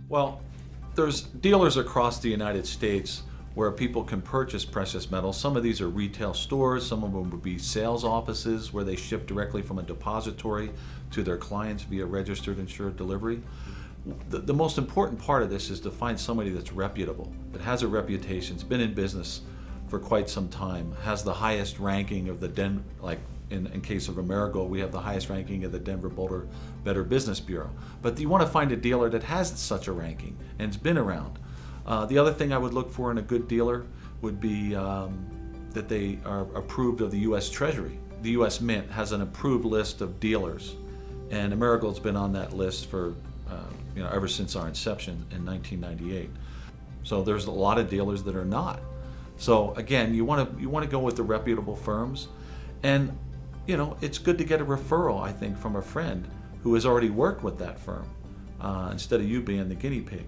Well, there's dealers across the United States where people can purchase precious metals. Some of these are retail stores, some of them would be sales offices where they ship directly from a depository to their clients via registered insured delivery. The most important part of this is to find somebody that's reputable, that has a reputation, has been in business for quite some time, has the highest ranking of the like in case of Amerigold, we have the highest ranking of the Denver Boulder Better Business Bureau. But you want to find a dealer that has such a ranking and has been around. The other thing I would look for in a good dealer would be that they are approved of the U.S. Treasury. The U.S. Mint has an approved list of dealers, and Amerigold's been on that list for ever since our inception in 1998. So there's a lot of dealers that are not. So again, you want to go with the reputable firms, and it's good to get a referral, I think, from a friend who has already worked with that firm instead of you being the guinea pig.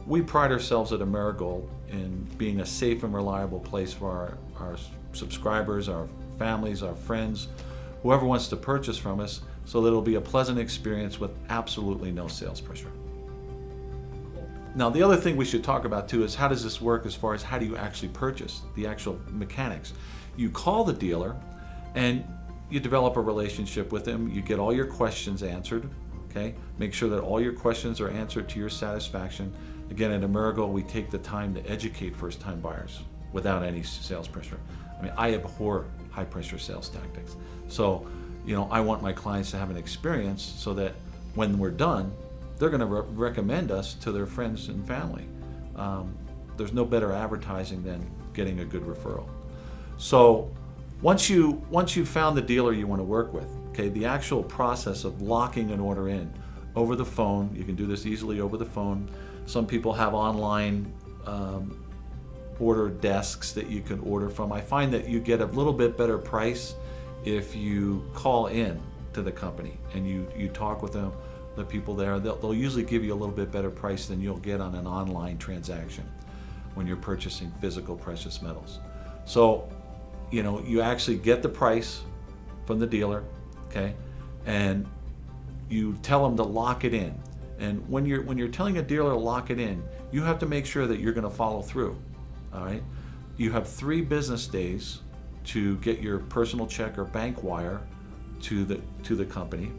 We pride ourselves at Amerigold in being a safe and reliable place for our subscribers, our families, our friends, whoever wants to purchase from us, so that it'll be a pleasant experience with absolutely no sales pressure. Now, the other thing we should talk about too is how does this work as far as how do you actually purchase, the actual mechanics. You call the dealer and you develop a relationship with him. You get all your questions answered. Okay? Make sure that all your questions are answered to your satisfaction. Again, at Amerigold, we take the time to educate first-time buyers without any sales pressure. I mean, I abhor high-pressure sales tactics. So, I want my clients to have an experience so that when we're done, they're going to recommend us to their friends and family. There's no better advertising than getting a good referral. So, once you've found the dealer you want to work with, okay, the actual process of locking an order in over the phone, you can do this easily over the phone. Some people have online order desks that you can order from. I find that you get a little bit better price if you call in to the company and you talk with them, the people there. They'll usually give you a little bit better price than you'll get on an online transaction when you're purchasing physical precious metals. So, you actually get the price from the dealer, okay, and you tell them to lock it in. And when you're telling a dealer to lock it in, you have to make sure that you're going to follow through. All right, you have 3 business days to get your personal check or bank wire to the company,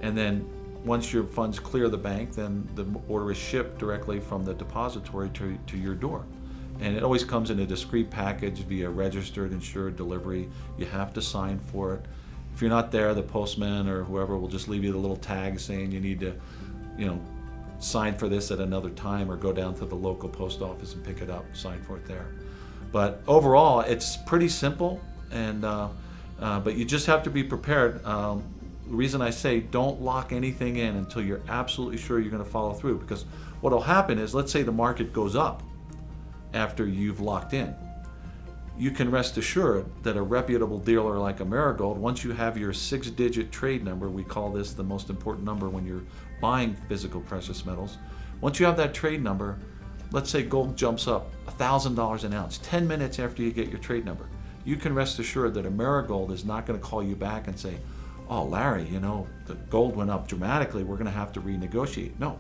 and then once your funds clear the bank, then the order is shipped directly from the depository to your door. And it always comes in a discreet package via registered insured delivery. You have to sign for it. If you're not there, the postman or whoever will just leave you the little tag saying you need to, sign for this at another time, or go down to the local post office and pick it up, sign for it there. But overall, it's pretty simple, and but you just have to be prepared. The reason I say don't lock anything in until you're absolutely sure you're going to follow through, because what will happen is, let's say the market goes up after you've locked in. You can rest assured that a reputable dealer like Amerigold, once you have your 6-digit trade number, we call this the most important number when you're buying physical precious metals. Once you have that trade number, let's say gold jumps up $1,000 an ounce 10 minutes after you get your trade number, you can rest assured that Amerigold is not going to call you back and say, oh, Larry, the gold went up dramatically, we're going to have to renegotiate. No,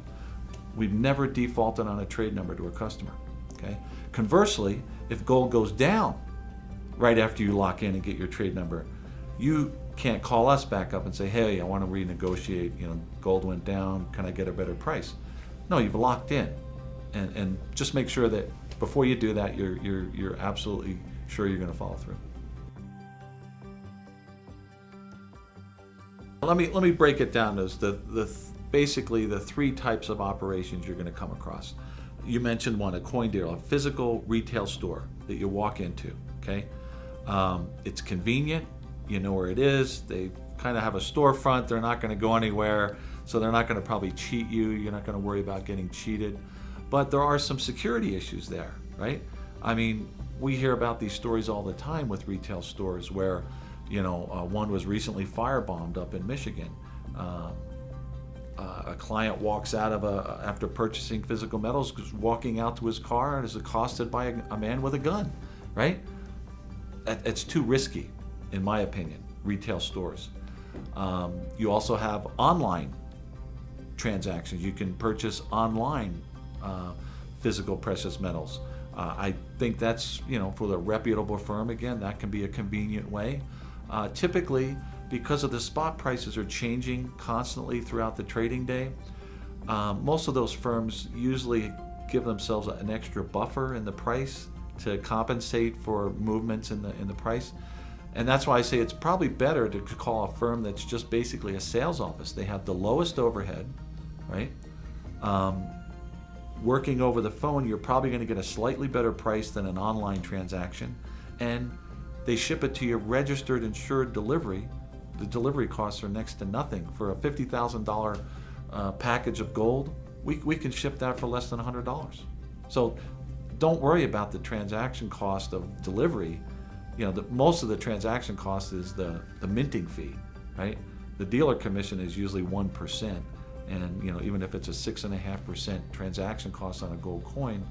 we've never defaulted on a trade number to a customer. Okay. Conversely, if gold goes down right after you lock in and get your trade number, you can't call us back up and say, hey, I want to renegotiate, gold went down, can I get a better price? No, you've locked in. And just make sure that before you do that, you're absolutely sure you're going to follow through. Let me break it down as basically the 3 types of operations you're going to come across. You mentioned one, a coin dealer, a physical retail store that you walk into, okay? It's convenient, you know where it is, they kind of have a storefront, they're not going to go anywhere, so they're not going to probably cheat you, you're not going to worry about getting cheated. But there are some security issues there, right? I mean, we hear about these stories all the time with retail stores where, one was recently firebombed up in Michigan. A client walks out of after purchasing physical metals, walking out to his car and is accosted by a man with a gun, right? It's too risky, in my opinion, retail stores. You also have online transactions. You can purchase online physical precious metals. I think that's, for the reputable firm, again, that can be a convenient way. Typically, because of the spot prices are changing constantly throughout the trading day, most of those firms usually give themselves an extra buffer in the price to compensate for movements in the price. And that's why I say it's probably better to call a firm that's just basically a sales office. They have the lowest overhead, right? Working over the phone, you're probably going to get a slightly better price than an online transaction, and they ship it to your registered insured delivery. The delivery costs are next to nothing. For a $50,000 package of gold, we can ship that for less than $100. So don't worry about the transaction cost of delivery. Most of the transaction cost is the minting fee, right? The dealer commission is usually 1%. And even if it's a 6.5% transaction cost on a gold coin,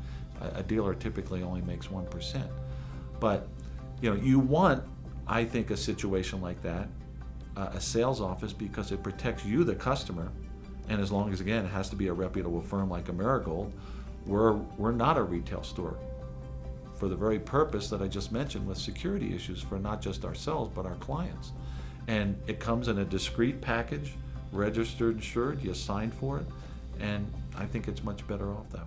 a dealer typically only makes 1%. But you want, I think, a situation like that, a sales office, because it protects you, the customer. And as long as, again, it has to be a reputable firm like Amerigold, we're not a retail store, for the very purpose that I just mentioned, with security issues for not just ourselves but our clients. And it comes in a discrete package, registered, insured, you sign for it, and I think it's much better off that way.